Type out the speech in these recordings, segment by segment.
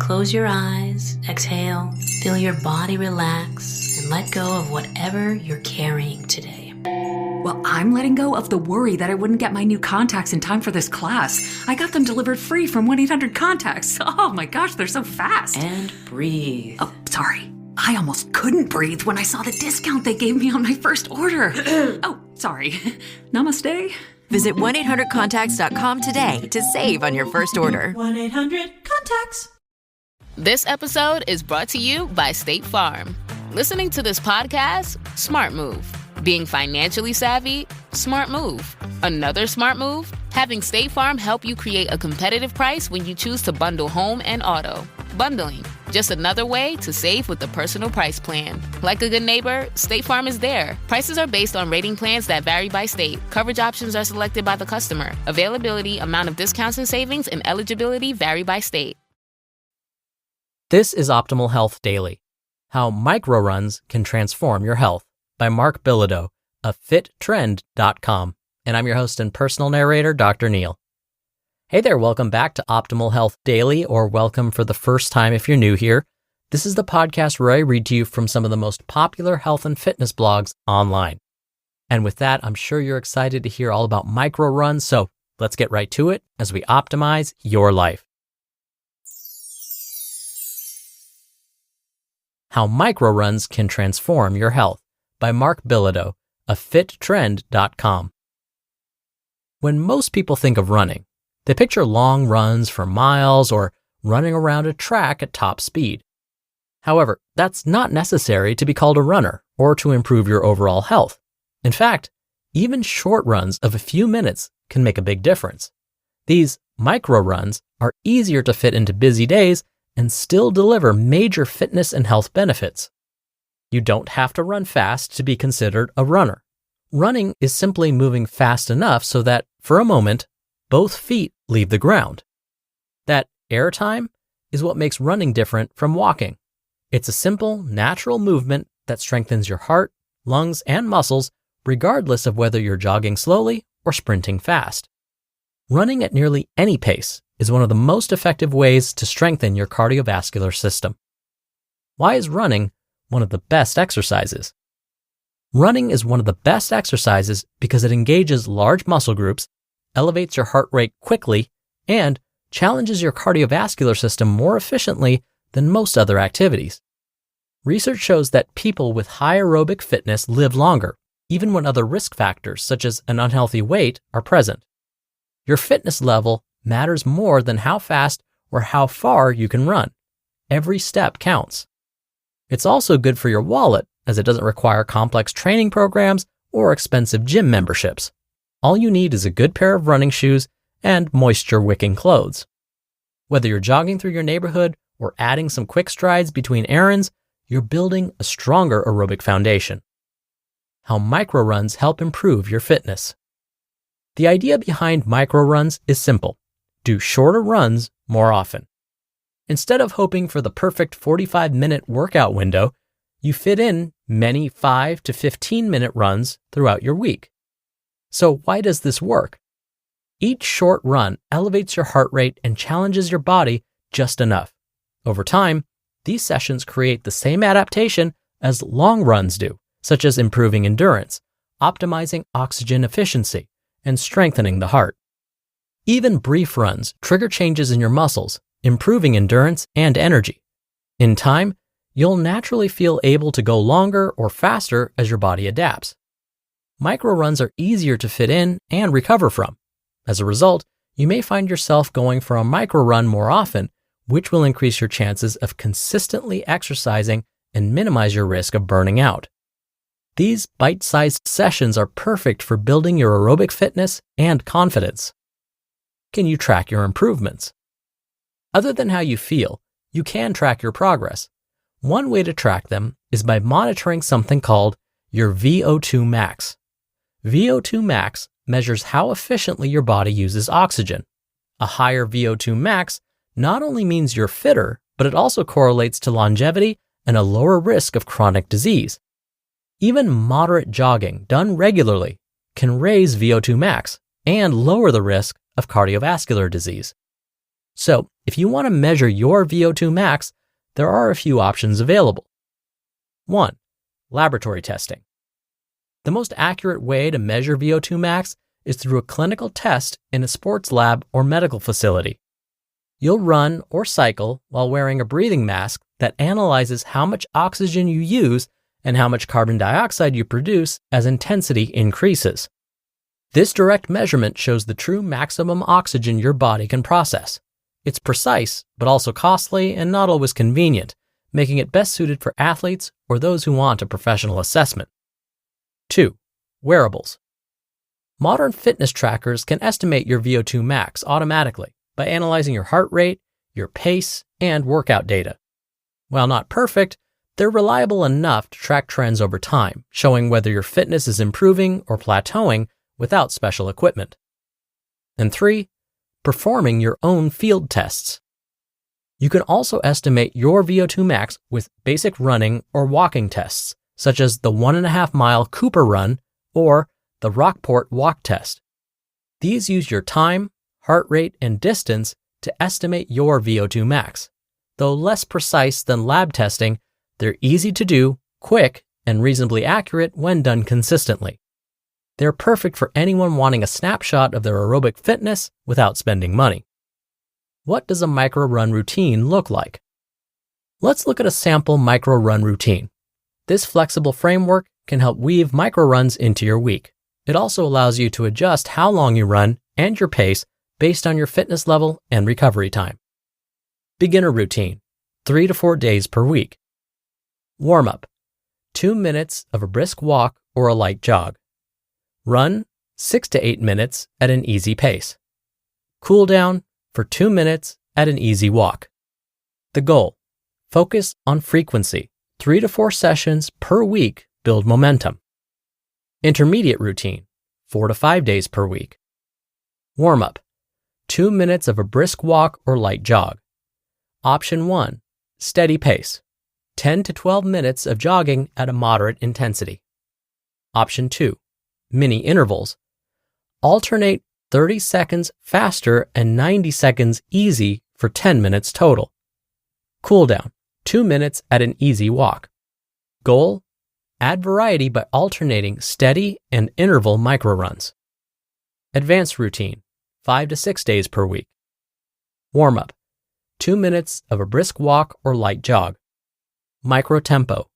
Close your eyes, exhale, feel your body relax, and let go of whatever you're carrying today. Well, I'm letting go of the worry that I wouldn't get my new contacts in time for this class. I got them delivered free from 1-800-CONTACTS. Oh my gosh, they're so fast. And breathe. Oh, sorry. I almost couldn't breathe when I saw the discount they gave me on my first order. Oh, sorry. Namaste. Visit 1-800-CONTACTS.com today to save on your first order. 1-800-CONTACTS. This episode is brought to you by State Farm. Listening to this podcast? Smart move. Being financially savvy? Smart move. Another smart move? Having State Farm help you create a competitive price when you choose to bundle home and auto. Bundling, just another way to save with the Personal Price Plan. Like a good neighbor, State Farm is there. Prices are based on rating plans that vary by state. Coverage options are selected by the customer. Availability, amount of discounts and savings, and eligibility vary by state. This is Optimal Health Daily, How Micro-Runs Can Transform Your Health by Marc Bilodeau of fittrend.com. And I'm your host and personal narrator, Dr. Neil. Hey there, welcome back to Optimal Health Daily, or welcome for the first time if you're new here. This is the podcast where I read to you from some of the most popular health and fitness blogs online. And with that, I'm sure you're excited to hear all about micro-runs, so let's get right to it as we optimize your life. How Micro-Runs Can Transform Your Health by Marc Bilodeau of fittrend.com. When most people think of running, they picture long runs for miles or running around a track at top speed. However, that's not necessary to be called a runner or to improve your overall health. In fact, even short runs of a few minutes can make a big difference. These micro runs are easier to fit into busy days and still deliver major fitness and health benefits. You don't have to run fast to be considered a runner. Running is simply moving fast enough so that, for a moment, both feet leave the ground. That air time is what makes running different from walking. It's a simple, natural movement that strengthens your heart, lungs, and muscles, regardless of whether you're jogging slowly or sprinting fast. Running at nearly any pace is one of the most effective ways to strengthen your cardiovascular system. Why is running one of the best exercises? Running is one of the best exercises because it engages large muscle groups, elevates your heart rate quickly, and challenges your cardiovascular system more efficiently than most other activities. Research shows that people with high aerobic fitness live longer, even when other risk factors such as an unhealthy weight are present. Your fitness level matters more than how fast or how far you can run. Every step counts. It's also good for your wallet as it doesn't require complex training programs or expensive gym memberships. All you need is a good pair of running shoes and moisture-wicking clothes. Whether you're jogging through your neighborhood or adding some quick strides between errands, you're building a stronger aerobic foundation. How micro-runs help improve your fitness. The idea behind micro-runs is simple. Do shorter runs more often. Instead of hoping for the perfect 45-minute workout window, you fit in many 5 to 15-minute runs throughout your week. So why does this work? Each short run elevates your heart rate and challenges your body just enough. Over time, these sessions create the same adaptation as long runs do, such as improving endurance, optimizing oxygen efficiency, and strengthening the heart. Even brief runs trigger changes in your muscles, improving endurance and energy. In time, you'll naturally feel able to go longer or faster as your body adapts. Micro runs are easier to fit in and recover from. As a result, you may find yourself going for a micro run more often, which will increase your chances of consistently exercising and minimize your risk of burning out. These bite-sized sessions are perfect for building your aerobic fitness and confidence. Can you track your improvements? Other than how you feel, you can track your progress. One way to track them is by monitoring something called your VO2 max. VO2 max measures how efficiently your body uses oxygen. A higher VO2 max not only means you're fitter, but it also correlates to longevity and a lower risk of chronic disease. Even moderate jogging done regularly can raise VO2 max and lower the risk of cardiovascular disease. So if you want to measure your VO2 max, there are a few options available. 1. Laboratory testing. The most accurate way to measure VO2 max is through a clinical test in a sports lab or medical facility. You'll run or cycle while wearing a breathing mask that analyzes how much oxygen you use and how much carbon dioxide you produce as intensity increases. This direct measurement shows the true maximum oxygen your body can process. It's precise, but also costly and not always convenient, making it best suited for athletes or those who want a professional assessment. 2. Wearables. Modern fitness trackers can estimate your VO2 max automatically by analyzing your heart rate, your pace, and workout data. While not perfect, they're reliable enough to track trends over time, showing whether your fitness is improving or plateauing without special equipment. And 3. Performing your own field tests. You can also estimate your VO2 max with basic running or walking tests, such as the 1.5 mile Cooper run or the Rockport walk test. These use your time, heart rate, and distance to estimate your VO2 max. Though less precise than lab testing, they're easy to do, quick, and reasonably accurate when done consistently. They're perfect for anyone wanting a snapshot of their aerobic fitness without spending money. What does a micro run routine look like? Let's look at a sample micro run routine. This flexible framework can help weave micro runs into your week. It also allows you to adjust how long you run and your pace based on your fitness level and recovery time. Beginner routine, 3 to 4 days per week. Warm-up, 2 minutes of a brisk walk or a light jog. Run, 6 to 8 minutes at an easy pace. Cool down for 2 minutes at an easy walk. The goal, focus on frequency. 3 to 4 sessions per week build momentum. Intermediate routine, 4 to 5 days per week. Warm-up, 2 minutes of a brisk walk or light jog. Option 1, steady pace, 10 to 12 minutes of jogging at a moderate intensity. Option 2, mini intervals. Alternate 30 seconds faster and 90 seconds easy for 10 minutes total. Cool down, 2 minutes at an easy walk. Goal, add variety by alternating steady and interval micro runs. Advanced routine, 5 to 6 days per week. Warm-up, 2 minutes of a brisk walk or light jog. Micro tempo,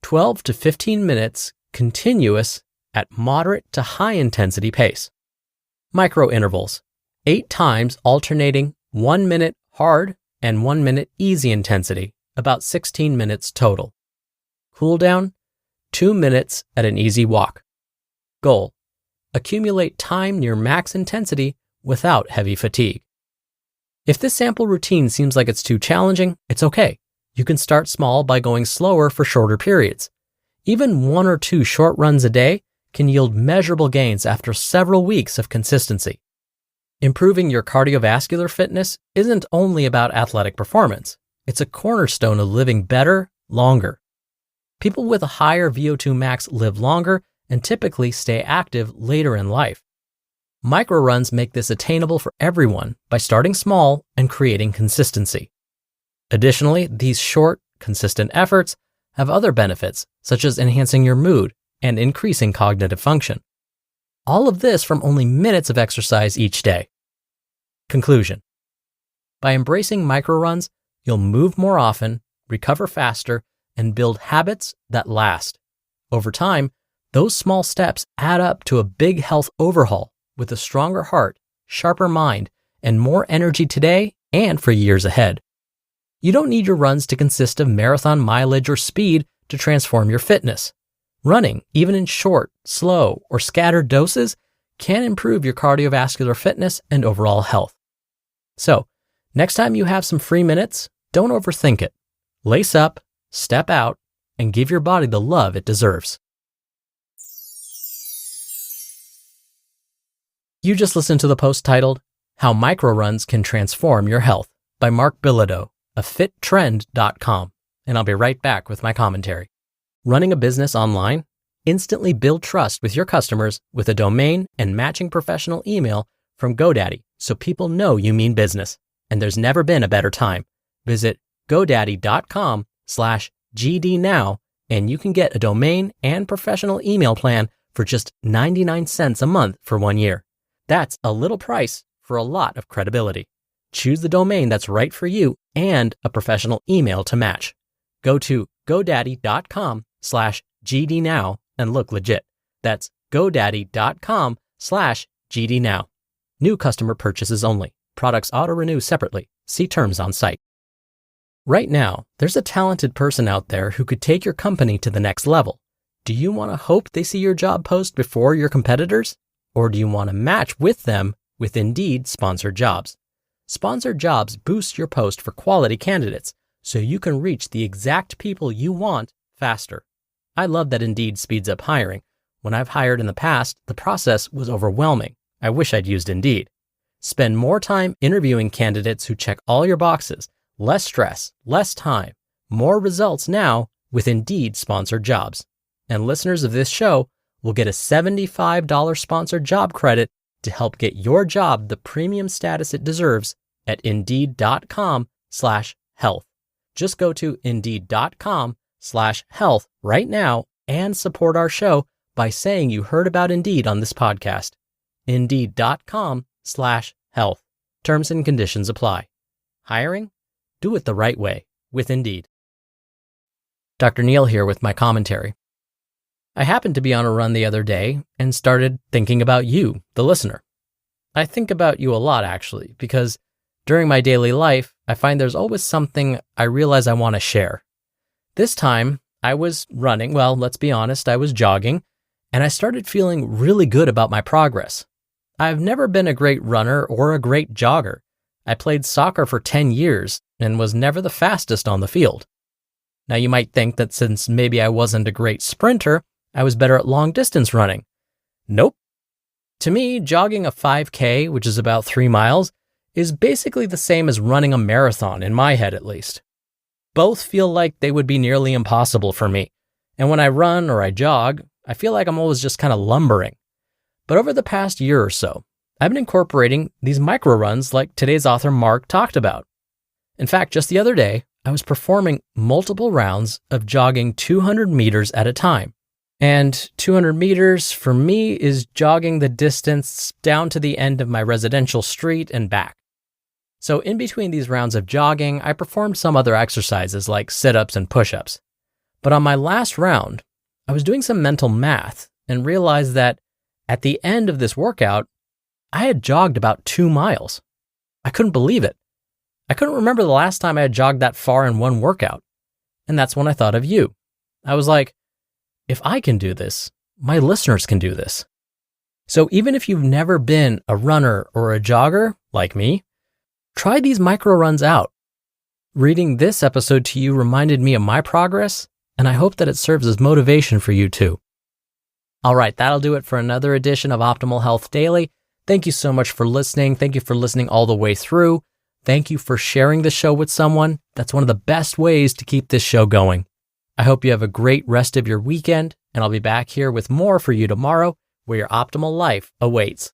12 to 15 minutes continuous at moderate to high intensity pace. Micro intervals, 8 times alternating 1 minute hard and 1 minute easy intensity, about 16 minutes total. Cool down, 2 minutes at an easy walk. Goal, accumulate time near max intensity without heavy fatigue. If this sample routine seems like it's too challenging, it's okay. You can start small by going slower for shorter periods. Even 1 or 2 short runs a day can yield measurable gains after several weeks of consistency. Improving your cardiovascular fitness isn't only about athletic performance. It's a cornerstone of living better, longer. People with a higher VO2 max live longer and typically stay active later in life. Micro runs make this attainable for everyone by starting small and creating consistency. Additionally, these short, consistent efforts have other benefits, such as enhancing your mood and increasing cognitive function. All of this from only minutes of exercise each day. Conclusion. By embracing micro runs, you'll move more often, recover faster, and build habits that last. Over time, those small steps add up to a big health overhaul with a stronger heart, sharper mind, and more energy today and for years ahead. You don't need your runs to consist of marathon mileage or speed to transform your fitness. Running, even in short, slow, or scattered doses, can improve your cardiovascular fitness and overall health. So, next time you have some free minutes, don't overthink it. Lace up, step out, and give your body the love it deserves. You just listened to the post titled, How Micro Runs Can Transform Your Health by Marc Bilodeau of fittrend.com, and I'll be right back with my commentary. Running a business online? Instantly build trust with your customers with a domain and matching professional email from GoDaddy so people know you mean business. and there's never been a better time. Visit GoDaddy.com/GD now, and you can get a domain and professional email plan for just 99 cents a month for 1 year. That's a little price for a lot of credibility. Choose the domain that's right for you and a professional email to match. Go to GoDaddy.com/GD now and look legit. That's GoDaddy.com/GD now. New customer purchases only. Products auto-renew separately. See terms on site. Right now, there's a talented person out there who could take your company to the next level. Do you want to hope they see your job post before your competitors? Or do you want to match with them with Indeed sponsored jobs? Sponsored jobs boost your post for quality candidates so you can reach the exact people you want faster. I love that Indeed speeds up hiring. When I've hired in the past, the process was overwhelming. I wish I'd used Indeed. Spend more time interviewing candidates who check all your boxes. Less stress, less time, more results now with Indeed sponsored jobs. And listeners of this show will get a $75 sponsored job credit to help get your job the premium status it deserves at Indeed.com/health. Just go to Indeed.com/health right now and support our show by saying you heard about Indeed on this podcast. Indeed.com/health. Terms and conditions apply. Hiring? Do it the right way with Indeed. Dr. Neil here with my commentary. I happened to be on a run the other day and started thinking about you, the listener. I think about you a lot, actually, because during my daily life, I find there's always something I realize I want to share. This time, I was running, well, let's be honest, I was jogging, and I started feeling really good about my progress. I've never been a great runner or a great jogger. I played soccer for 10 years and was never the fastest on the field. Now, you might think that since maybe I wasn't a great sprinter, I was better at long distance running. Nope. To me, jogging a 5K, which is about 3 miles, is basically the same as running a marathon, in my head at least. Both feel like they would be nearly impossible for me. And when I run or I jog, I feel like I'm always just kind of lumbering. But over the past year or so, I've been incorporating these micro runs like today's author Marc talked about. In fact, just the other day, I was performing multiple rounds of jogging 200 meters at a time. And 200 meters for me is jogging the distance down to the end of my residential street and back. So in between these rounds of jogging, I performed some other exercises like sit-ups and push-ups. But on my last round, I was doing some mental math and realized that at the end of this workout, I had jogged about 2 miles. I couldn't believe it. I couldn't remember the last time I had jogged that far in one workout. And that's when I thought of you. I was like, if I can do this, my listeners can do this. So even if you've never been a runner or a jogger, like me, try these micro runs out. Reading this episode to you reminded me of my progress, and I hope that it serves as motivation for you too. All right, that'll do it for another edition of Optimal Health Daily. Thank you so much for listening. Thank you for listening all the way through. Thank you for sharing the show with someone. That's one of the best ways to keep this show going. I hope you have a great rest of your weekend, and I'll be back here with more for you tomorrow, where your optimal life awaits.